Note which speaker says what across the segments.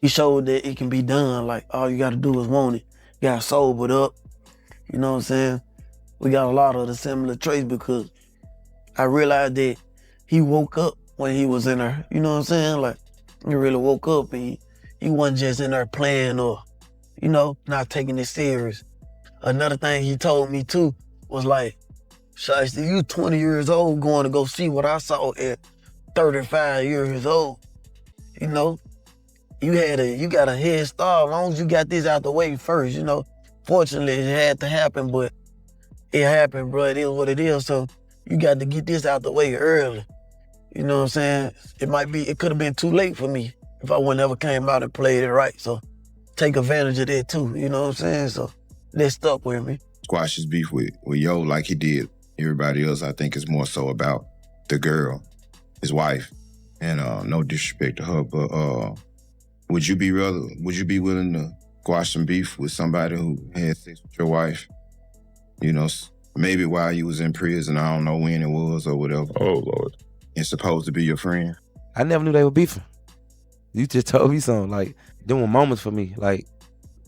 Speaker 1: he showed that it can be done. Like, all you got to do is want it. You got sobered up. You know what I'm saying? We got a lot of the similar traits because I realized that he woke up when he was in there. You know what I'm saying? Like, he really woke up and he wasn't just in there playing or, not taking it serious. Another thing he told me too was like, Shiesty, you 20 years old going to go see what I saw at 35 years old. You know, you got a head start as long as you got this out the way first, Fortunately, it had to happen, but it happened, bro. It is what it is. So you got to get this out the way early. You know what I'm saying? It could have been too late for me if I wouldn't ever came out and played it right. So take advantage of that too. You know what I'm saying? So that stuck with me.
Speaker 2: Squash his beef with Yo like he did everybody else. I think it's more so about the girl, his wife, and no disrespect to her, but would you be willing to squash some beef with somebody who had sex with your wife? Maybe while you was in prison, I don't know when it was or whatever.
Speaker 3: Oh, Lord.
Speaker 2: And supposed to be your friend.
Speaker 4: I never knew they were beefing. You just told me something. Like, them were moments for me. Like,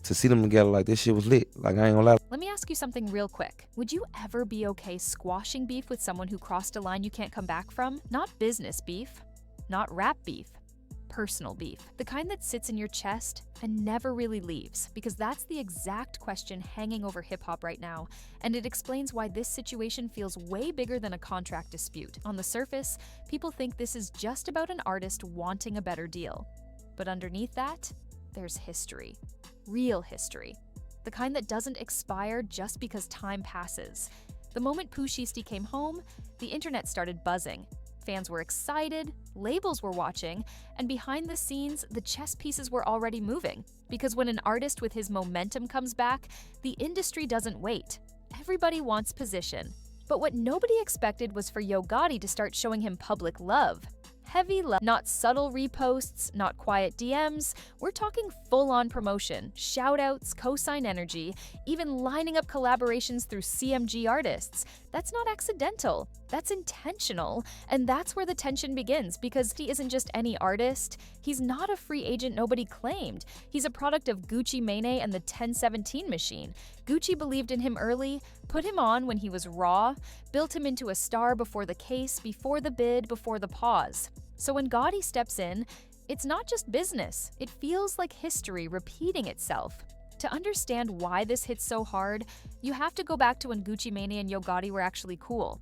Speaker 4: to see them together, like, this shit was lit. Like, I ain't gonna lie.
Speaker 5: Let me ask you something real quick. Would you ever be okay squashing beef with someone who crossed a line you can't come back from? Not business beef, not rap beef. Personal beef, the kind that sits in your chest and never really leaves, because that's the exact question hanging over hip-hop right now, and it explains why this situation feels way bigger than a contract dispute. On the surface, people think this is just about an artist wanting a better deal. But underneath that, there's history. Real history. The kind that doesn't expire just because time passes. The moment Pooh Shiesty came home, the internet started buzzing. Fans were excited, labels were watching, and behind the scenes, the chess pieces were already moving. Because when an artist with his momentum comes back, the industry doesn't wait. Everybody wants position. But what nobody expected was for Yo Gotti to start showing him public love. Heavy love, not subtle reposts, not quiet DMs. We're talking full-on promotion, shout-outs, cosign energy, even lining up collaborations through CMG artists. That's not accidental, that's intentional, and that's where the tension begins, because he isn't just any artist. He's not a free agent nobody claimed. He's a product of Gucci Mane and the 1017 machine. Gucci believed in him early, put him on when he was raw, built him into a star before the case, before the bid, before the pause. So when Gotti steps in, it's not just business. It feels like history repeating itself. To understand why this hits so hard, you have to go back to when Gucci Mane and Yo Gotti were actually cool.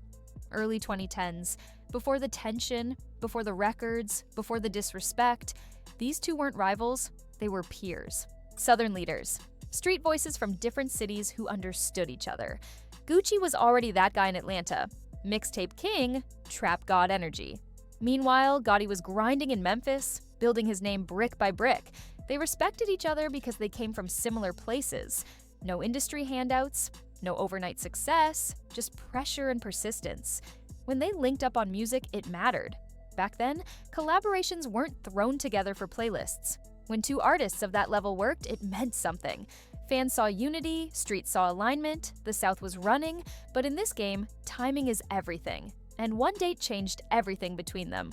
Speaker 5: Early 2010s, before the tension, before the records, before the disrespect, these two weren't rivals, they were peers. Southern leaders. Street voices from different cities who understood each other. Gucci was already that guy in Atlanta. Mixtape king, trap god energy. Meanwhile, Gotti was grinding in Memphis, building his name brick by brick. They respected each other because they came from similar places. No industry handouts, no overnight success, just pressure and persistence. When they linked up on music, it mattered. Back then, collaborations weren't thrown together for playlists. When two artists of that level worked, it meant something. Fans saw unity, streets saw alignment, the South was running, but in this game, timing is everything. And one date changed everything between them.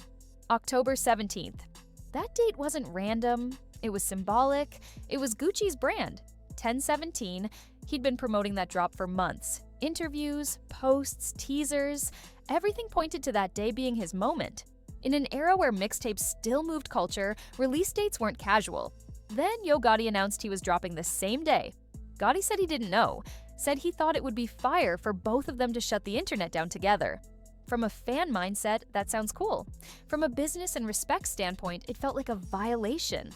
Speaker 5: October 17th. That date wasn't random, it was symbolic, it was Gucci's brand. 1017, he'd been promoting that drop for months. Interviews, posts, teasers, everything pointed to that day being his moment. In an era where mixtapes still moved culture, release dates weren't casual. Then Yo Gotti announced he was dropping the same day. Gotti said he didn't know, said he thought it would be fire for both of them to shut the internet down together. From a fan mindset, that sounds cool. From a business and respect standpoint, it felt like a violation.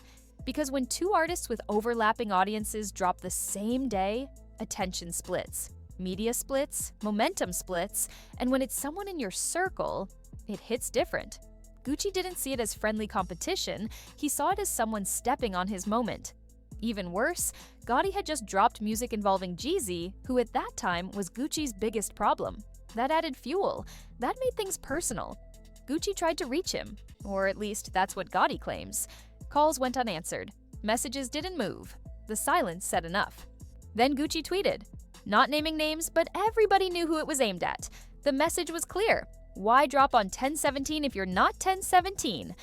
Speaker 5: Because when two artists with overlapping audiences drop the same day, attention splits, media splits, momentum splits, and when it's someone in your circle, it hits different. Gucci didn't see it as friendly competition, he saw it as someone stepping on his moment. Even worse, Gotti had just dropped music involving Jeezy, who at that time was Gucci's biggest problem. That added fuel. That made things personal. Gucci tried to reach him, or at least that's what Gotti claims. Calls went unanswered. Messages didn't move. The silence said enough. Then Gucci tweeted, not naming names, but everybody knew who it was aimed at. The message was clear. Why drop on 1017 if you're not 1017?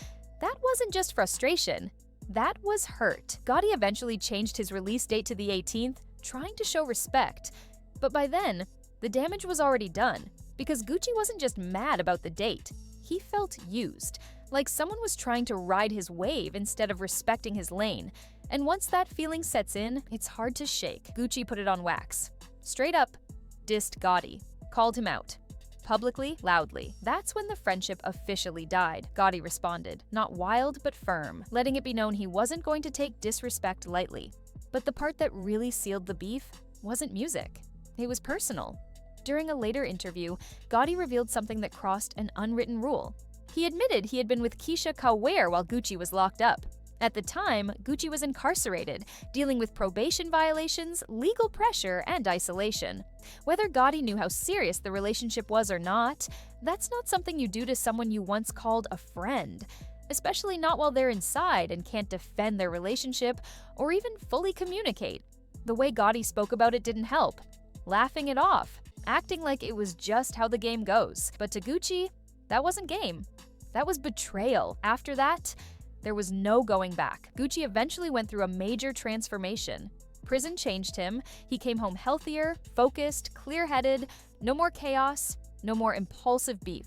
Speaker 5: That wasn't just frustration. That was hurt. Gotti eventually changed his release date to the 18th, trying to show respect. But by then, the damage was already done, because Gucci wasn't just mad about the date. He felt used, like someone was trying to ride his wave instead of respecting his lane. And once that feeling sets in, it's hard to shake. Gucci put it on wax. Straight up, dissed Gotti, called him out. Publicly, loudly. That's when the friendship officially died. Gotti responded, not wild but firm, letting it be known he wasn't going to take disrespect lightly. But the part that really sealed the beef wasn't music. It was personal. During a later interview, Gotti revealed something that crossed an unwritten rule. He admitted he had been with Keisha Kaware while Gucci was locked up. At the time, Gucci was incarcerated, dealing with probation violations, legal pressure, and isolation. Whether Gotti knew how serious the relationship was or not, that's not something you do to someone you once called a friend, especially not while they're inside and can't defend their relationship or even fully communicate. The way Gotti spoke about it didn't help, laughing it off, acting like it was just how the game goes. But to Gucci, that wasn't game. That was betrayal. After that, there was no going back. Gucci eventually went through a major transformation. Prison changed him. He came home healthier, focused, clear-headed, no more chaos, no more impulsive beef.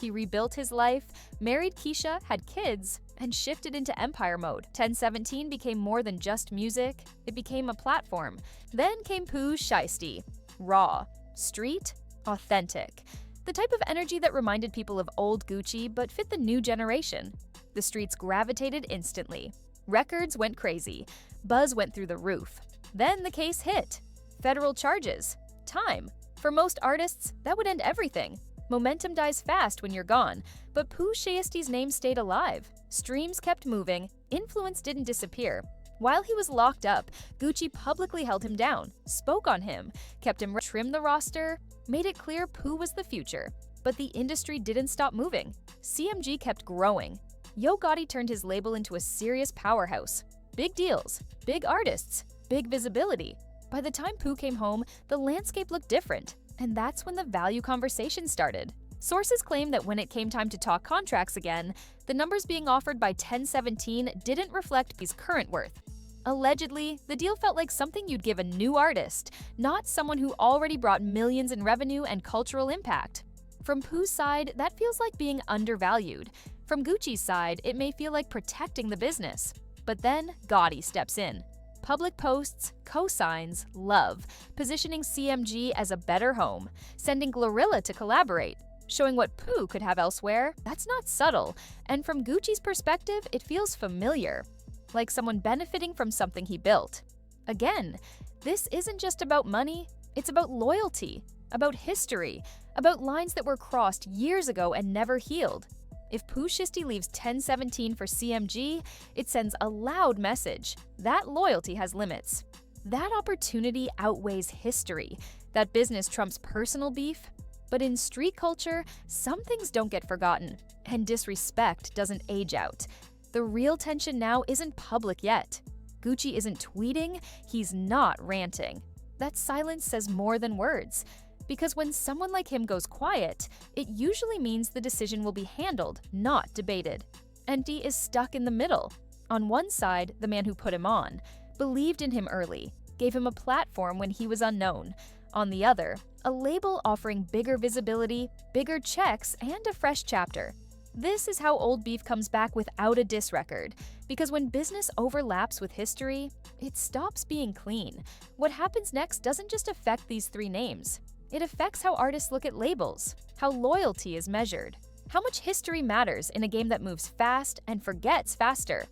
Speaker 5: He rebuilt his life, married Keisha, had kids, and shifted into empire mode. 1017 became more than just music. It became a platform. Then came Pooh Shiesty. Raw, street, authentic. The type of energy that reminded people of old Gucci but fit the new generation. The streets gravitated instantly. Records went crazy. Buzz went through the roof. Then the case hit. Federal charges. Time. For most artists, that would end everything. Momentum dies fast when you're gone, but Pooh Shiesty's name stayed alive. Streams kept moving. Influence didn't disappear. While he was locked up, Gucci publicly held him down, spoke on him, kept him trimmed the roster, made it clear Pooh was the future. But the industry didn't stop moving. CMG kept growing. Yo Gotti turned his label into a serious powerhouse. Big deals, big artists, big visibility. By the time Pooh came home, the landscape looked different, and that's when the value conversation started. Sources claim that when it came time to talk contracts again, the numbers being offered by 1017 didn't reflect his current worth. Allegedly, the deal felt like something you'd give a new artist, not someone who already brought millions in revenue and cultural impact. From Pooh's side, that feels like being undervalued. From Gucci's side, it may feel like protecting the business. But then, Gotti steps in. Public posts, cosigns, love, positioning CMG as a better home, sending Glorilla to collaborate, showing what Pooh could have elsewhere. That's not subtle, and from Gucci's perspective, it feels familiar, like someone benefiting from something he built. Again, this isn't just about money, it's about loyalty, about history, about lines that were crossed years ago and never healed. If Pooh Shiesty leaves 1017 for CMG, it sends a loud message. That loyalty has limits. That opportunity outweighs history. That business trumps personal beef. But in street culture, some things don't get forgotten, and disrespect doesn't age out. The real tension now isn't public yet. Gucci isn't tweeting, he's not ranting. That silence says more than words. Because when someone like him goes quiet, it usually means the decision will be handled, not debated. And D is stuck in the middle. On one side, the man who put him on, believed in him early, gave him a platform when he was unknown. On the other, a label offering bigger visibility, bigger checks, and a fresh chapter. This is how old beef comes back without a diss record. Because when business overlaps with history, it stops being clean. What happens next doesn't just affect these three names. It affects how artists look at labels, how loyalty is measured, how much history matters in a game that moves fast and forgets faster.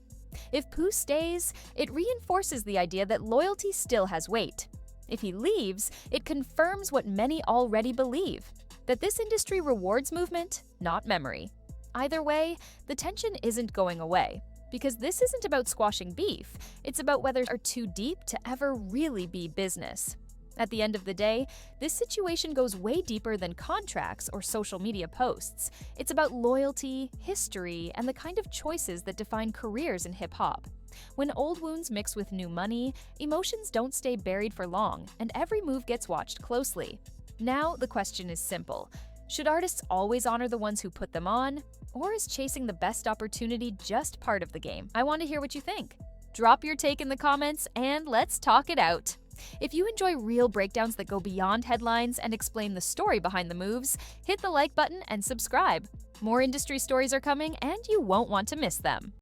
Speaker 5: If Pooh stays, it reinforces the idea that loyalty still has weight. If he leaves, it confirms what many already believe, that this industry rewards movement, not memory. Either way, the tension isn't going away, because this isn't about squashing beef, it's about whether are too deep to ever really be business. At the end of the day, this situation goes way deeper than contracts or social media posts. It's about loyalty, history, and the kind of choices that define careers in hip-hop. When old wounds mix with new money, emotions don't stay buried for long, and every move gets watched closely. Now, the question is simple. Should artists always honor the ones who put them on? Or is chasing the best opportunity just part of the game? I want to hear what you think. Drop your take in the comments and let's talk it out. If you enjoy real breakdowns that go beyond headlines and explain the story behind the moves, hit the like button and subscribe. More industry stories are coming and you won't want to miss them.